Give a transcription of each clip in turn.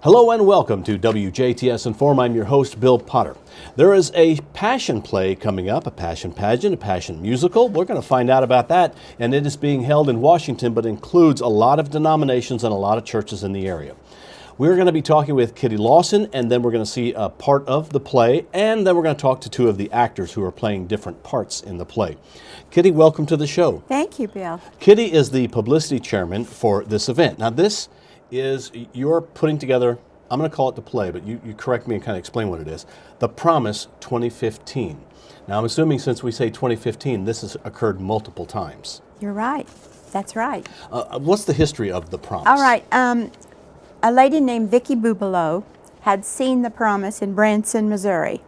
Hello and welcome to WJTS in.form. I'm your host, Bill Potter. There is a passion play coming up, a passion pageant, a passion musical. We're going to find out about that, and it is being held in Washington, but includes a lot of denominations and a lot of churches in the area. We're going to be talking with Kitty Lawson, and then we're going to see a part of the play, and then we're going to talk to two of the actors who are playing different parts in the play. Kitty, welcome to the show. Thank you, Bill. Kitty is the publicity chairman for this event. Now, this is you're putting together, I'm going to call it the play, but you correct me and kind of explain what it is. The Promise 2015. Now, I'm assuming since we say 2015, this has occurred multiple times. You're right. That's right. What's the history of The Promise? All right. A lady named Vicki Bubalo had seen The Promise in Branson, Missouri.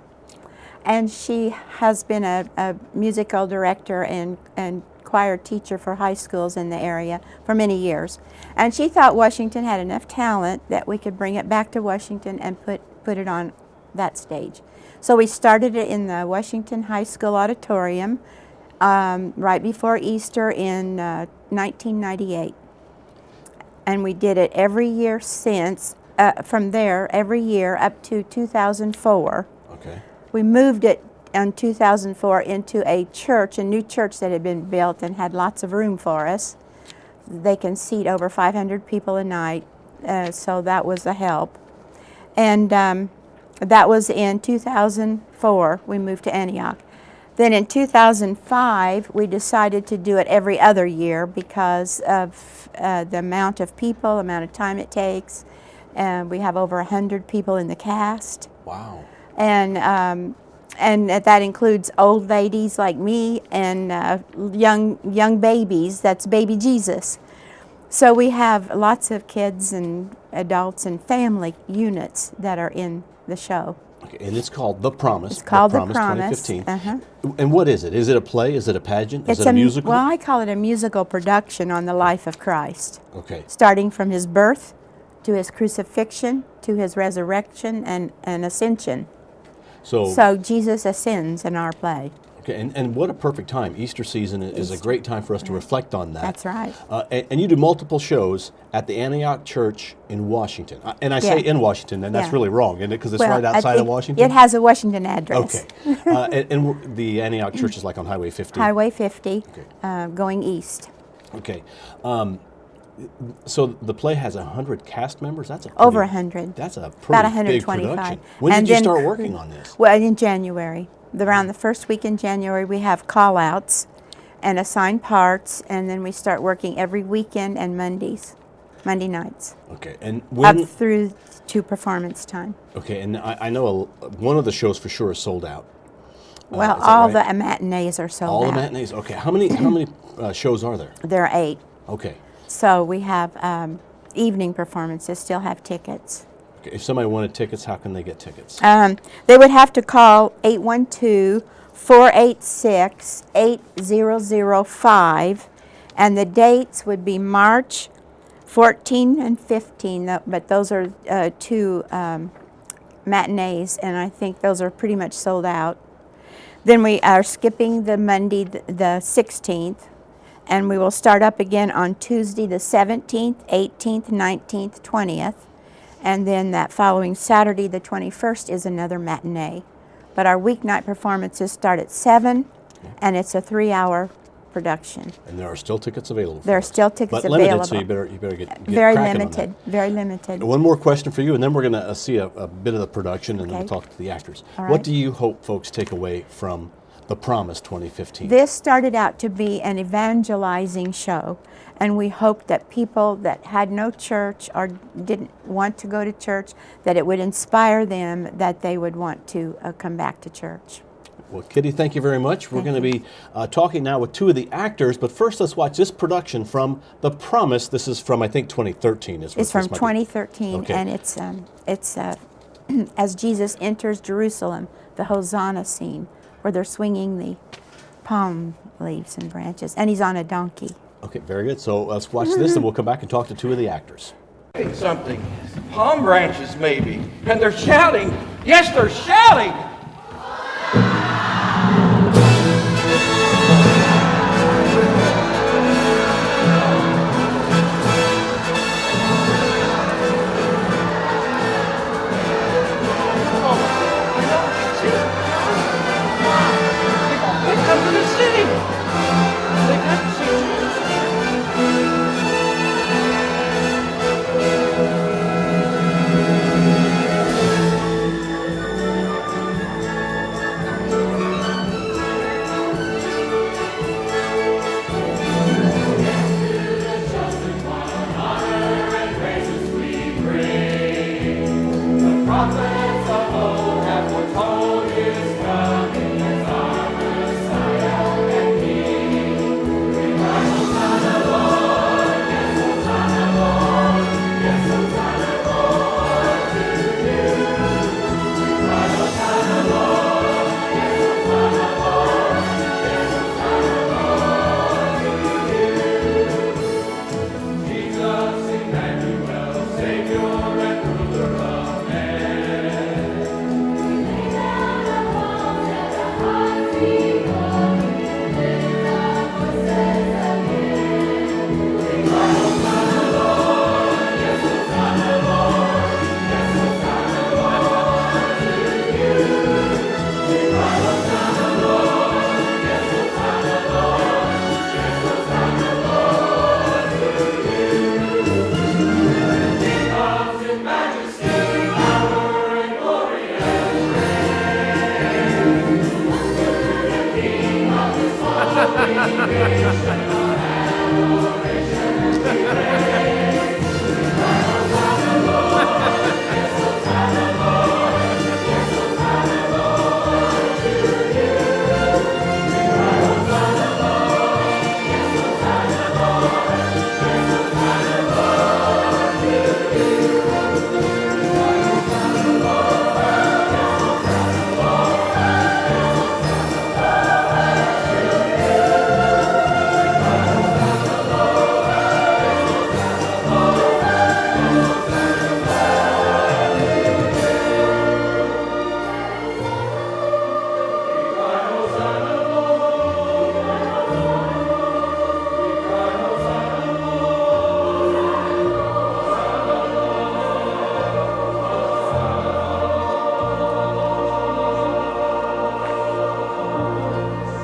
And she has been a musical director and choir teacher for high schools in the area for many years. And she thought Washington had enough talent that we could bring it back to Washington and put it on that stage. So we started it in the Washington High School auditorium right before Easter in 1998. And we did it every year since, from there, every year up to 2004. Okay. We moved it in 2004 into a church, a new church that had been built and had lots of room for us. They can seat over 500 people a night, so that was a help. And that was in 2004, we moved to Antioch. Then in 2005, we decided to do it every other year because of the amount of people, amount of time it takes. We have over 100 people in the cast. Wow. And that includes old ladies like me and young babies. That's baby Jesus. So we have lots of kids and adults and family units that are in the show. Okay, and it's called The Promise. It's called The Promise Promise. 2015. And what is it? Is it a play? Is it a pageant? Is it a musical? Well, I call it a musical production on the life of Christ. Okay. Starting from his birth to his crucifixion to his resurrection and ascension. So Jesus ascends in our play. Okay, and what a perfect time. Easter season is a great time for us to reflect on that. That's right. And you do multiple shows at the Antioch Church in Washington. And I say in Washington, and that's really wrong, isn't it? Because it's right outside of Washington? It has a Washington address. Okay. And the Antioch Church is like on Highway 50? Highway 50, going east. Okay. So the play has 100 cast members? That's over 100. That's a pretty about big 125. production. When did you start working on this? Well, in January. Around the first week in January, we have call-outs and assigned parts, and then we start working every weekend and Monday nights. Okay, and up through to performance time. Okay, and I know one of the shows for sure is sold out. Well, all the matinees are sold out. All the matinees. Okay, how many shows are there? There are 8. Okay. So we have evening performances. Still have tickets. If somebody wanted tickets, how can they get tickets? They would have to call 812-486-8005, and the dates would be March 14 and 15, but those are 2 matinees, and I think those are pretty much sold out. Then we are skipping the Monday, the 16th, and we will start up again on Tuesday the 17th, 18th, 19th, 20th. And then that following Saturday, the 21st, is another matinee. But our weeknight performances start at 7, and it's a 3-hour production. And there are still tickets available. There are still tickets available. But limited, so you better get very cracking limited. On that. Very limited. One more question for you, and then we're going to see a bit of the production, and then we'll talk to the actors. All right. What do you hope folks take away from The Promise 2015? This started out to be an evangelizing show, and we hoped that people that had no church or didn't want to go to church, that it would inspire them, that they would want to come back to church. Well, Kitty, thank you very much. We're going to be talking now with 2 of the actors, but first let's watch this production from The Promise. This is from, I think, 2013. It's from 2013, and it's as Jesus enters Jerusalem, the Hosanna scene, where they're swinging the palm leaves and branches, and he's on a donkey. Okay, very good. So let's watch this, and we'll come back and talk to 2 of the actors. Something, palm branches maybe, and they're shouting. Yes, they're shouting. prophets of old have foretold his coming as our Messiah and King. We cry, Hosanna, Lord, yes, Hosanna, Lord, yes, Hosanna, Lord, to you. We cry, Hosanna, Lord, yes, Hosanna, Lord, yes, Hosanna, Lord, to you. Jesus, Emmanuel, Savior and ruler of men. Lay down our crowns and our hearts beat holy, lift our voices again. We cry, Hosanna, Lord, yes, Hosanna, Lord, yes, Hosanna, Lord, to you. We cry, Hosanna, Lord, yes, Hosanna, Lord, yes, Hosanna, Lord, to you. He comes in majesty, power, and glory and praise. To the King of this holy nation, our adoration we raise. We cry, Hosanna, Lord, yes, Hosanna, Lord, yes, Hosanna, Lord, to you. We cry, Hosanna, Lord, yes, Hosanna, Lord, yes, Hosanna, Lord,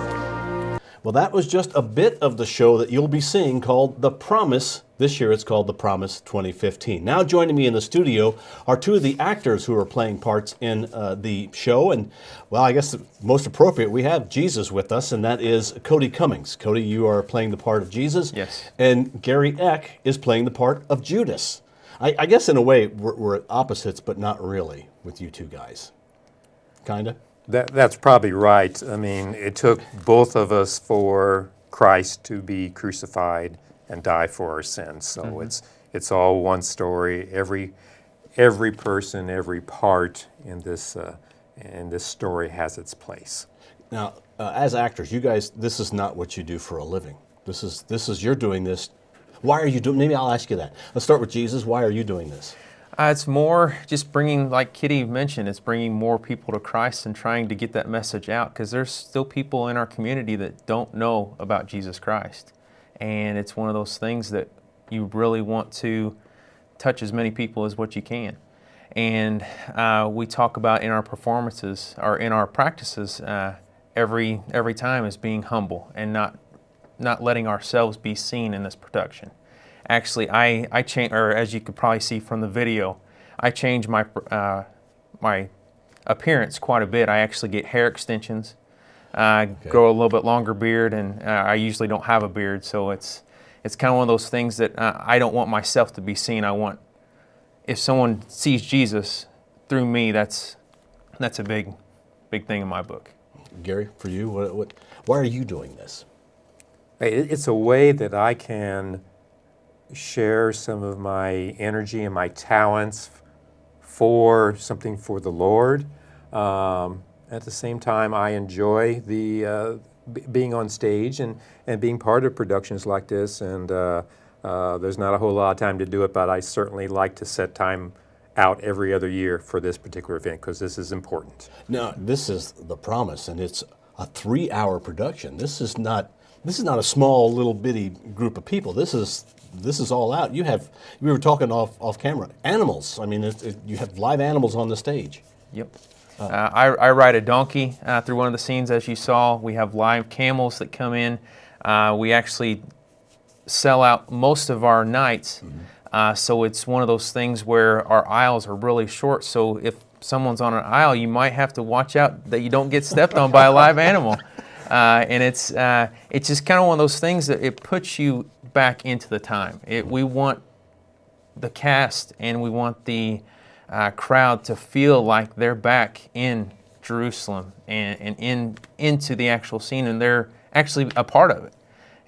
to you. Well, that was just a bit of the show that you'll be seeing called The Promise. This year it's called The Promise 2015. Now joining me in the studio are two of the actors who are playing parts in the show. And, well, I guess the most appropriate, we have Jesus with us, and that is Cody Cummings. Cody, you are playing the part of Jesus. Yes. And Gary Eck is playing the part of Judas. I guess in a way we're opposites, but not really with you two guys. Kinda? That's probably right. I mean, it took both of us for Christ to be crucified and die for our sins. So it's all one story. Every person, every part in this story has its place. Now, as actors, you guys, this is not what you do for a living. This is you're doing this. Why are you doing? Maybe I'll ask you that. Let's start with Jesus. Why are you doing this? It's more just bringing, like Kitty mentioned, it's bringing more people to Christ and trying to get that message out, because there's still people in our community that don't know about Jesus Christ. And it's one of those things that you really want to touch as many people as what you can. And we talk about in our performances or in our practices every time is being humble and not letting ourselves be seen in this production. Actually, I change, or as you could probably see from the video, I change my my appearance quite a bit. I actually get hair extensions, grow a little bit longer beard, and I usually don't have a beard, so it's kind of one of those things that I don't want myself to be seen. I want, if someone sees Jesus through me, that's a big thing in my book. Gary, for you, why are you doing this? It's a way that I can share some of my energy and my talents for something for the Lord. At the same time, I enjoy the being on stage and being part of productions like this. And there's not a whole lot of time to do it, but I certainly like to set time out every other year for this particular event because this is important. Now, this is The Promise, and it's a 3-hour production. This is not a small little bitty group of people. This is all out. We were talking off camera. Animals. I mean, you have live animals on the stage. Yep. I ride a donkey through one of the scenes, as you saw. We have live camels that come in. We actually sell out most of our nights. So it's one of those things where our aisles are really short. So if someone's on an aisle, you might have to watch out that you don't get stepped on by a live animal. And it's just kind of one of those things that it puts you back into the time. We want the cast and we want the crowd to feel like they're back in Jerusalem and into the actual scene, and they're actually a part of it.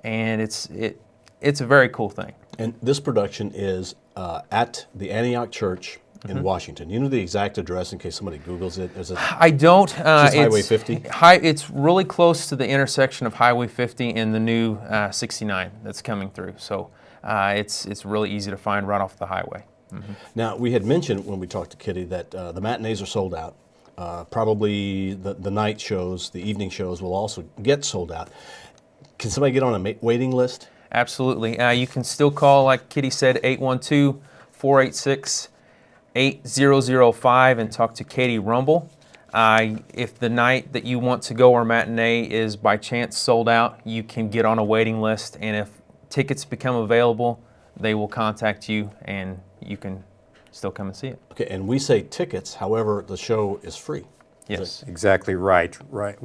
And it's a very cool thing. And this production is at the Antioch Church in Washington. You know the exact address in case somebody Googles it? Is it I don't. just Highway 50? It's really close to the intersection of Highway 50 and the new 69 that's coming through. So it's really easy to find right off the highway. Now, we had mentioned when we talked to Kitty that the matinees are sold out. Probably the night shows, the evening shows will also get sold out. Can somebody get on a waiting list? Absolutely. You can still call, like Kitty said, 812-486-8005 and talk to Katie Rumble. If the night that you want to go or matinee is by chance sold out, you can get on a waiting list, and if tickets become available, they will contact you and you can still come and see it. Okay, and we say tickets, however, the show is free. Yes. Exactly right. Right.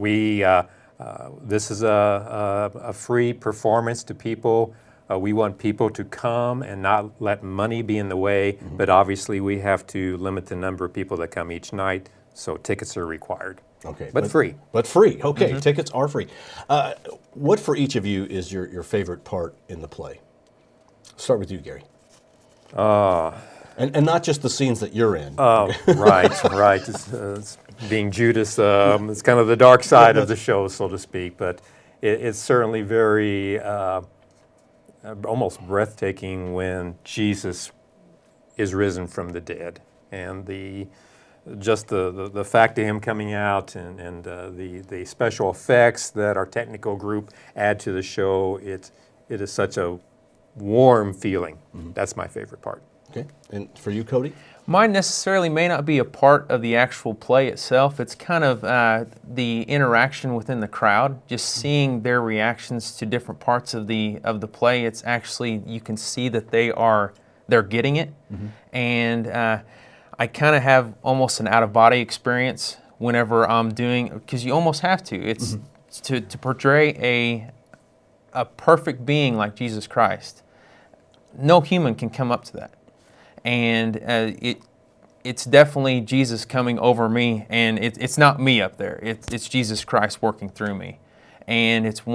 This is a free performance to people. We want people to come and not let money be in the way, but obviously we have to limit the number of people that come each night, so tickets are required. Okay, But free. But free. Okay, tickets are free. What for each of you is your favorite part in the play? Start with you, Gary. And not just the scenes that you're in. Right. It's being Judas, it's kind of the dark side of the show, so to speak, but it's certainly very almost breathtaking when Jesus is risen from the dead, and the fact of him coming out and the special effects that our technical group add to the show, it is such a warm feeling. That's my favorite part. Okay, and for you, Cody? Mine necessarily may not be a part of the actual play itself. It's kind of the interaction within the crowd, just seeing their reactions to different parts of the play. It's actually, you can see that they're getting it, and I kind of have almost an out-of-body experience whenever I'm doing, because you almost have to. It's to portray a perfect being like Jesus Christ. No human can come up to that. And it's definitely Jesus coming over me, and it's not me up there. It's Jesus Christ working through me, and it's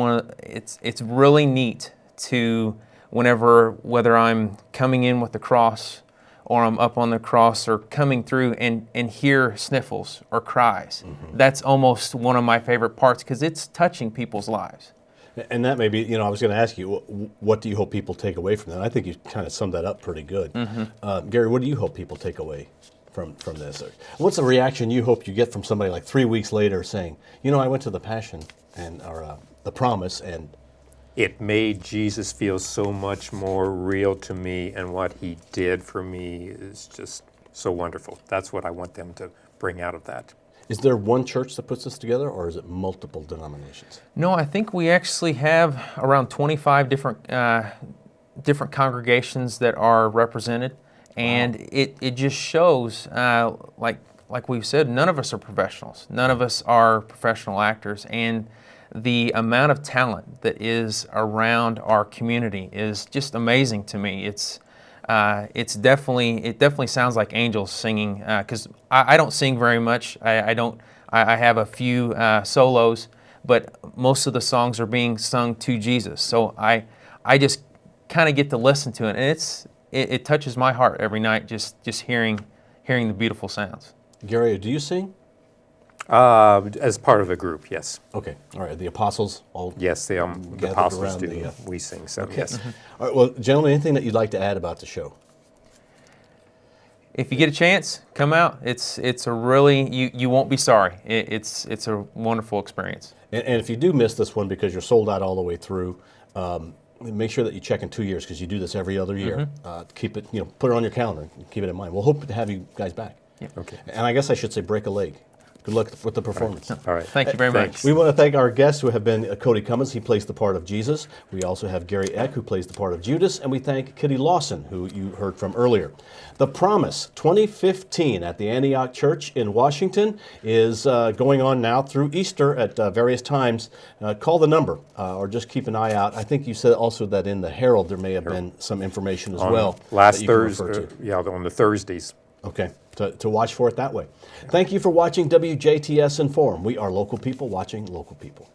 really neat to whether I'm coming in with the cross or I'm up on the cross or coming through and hear sniffles or cries. That's almost one of my favorite parts because it's touching people's lives. And that may be, I was going to ask you, what do you hope people take away from that? I think you kind of summed that up pretty good. Gary, what do you hope people take away from this? What's the reaction you hope you get from somebody like 3 weeks later saying, I went to the Passion or the Promise, and It made Jesus feel so much more real to me, and what he did for me is just so wonderful. That's what I want them to bring out of that. Is there one church that puts this together, or is it multiple denominations? No, I think we actually have around 25 different congregations that are represented, and it just shows, like we've said, none of us are professionals. None of us are professional actors, and the amount of talent that is around our community is just amazing to me. It definitely sounds like angels singing, because I don't sing very much. I have a few solos, but most of the songs are being sung to Jesus. So I just kind of get to listen to it, and it touches my heart every night just hearing the beautiful sounds. Gary, do you sing? As part of a group, yes. Okay, all right. The apostles all Yes, the gathered apostles around do. We sing, so Okay. yes. All right. Well, gentlemen, anything that you'd like to add about the show? If you get a chance, come out. It's a really, you won't be sorry. It's a wonderful experience. And if you do miss this one because you're sold out all the way through, make sure that you check in 2 years, because you do this every other year. Keep it, put it on your calendar. Keep it in mind. We'll hope to have you guys back. Yeah. Okay. And I guess I should say break a leg. Good luck with the performance. All right. Thank you very much. We want to thank our guests who have been Eck Cody Cummings. He plays the part of Jesus. We also have Gary Eck, who plays the part of Judas. And we thank Kitty Lawson, who you heard from earlier. The Promise 2015 at the Antioch Church in Washington is going on now through Easter at various times. Call the number or just keep an eye out. I think you said also that in the Herald there may have been some information as well. Last that you can refer Thursday, to. yeah, on the Thursdays. Okay, to watch for it that way. Thank you for watching WJTS Inform. We are local people watching local people.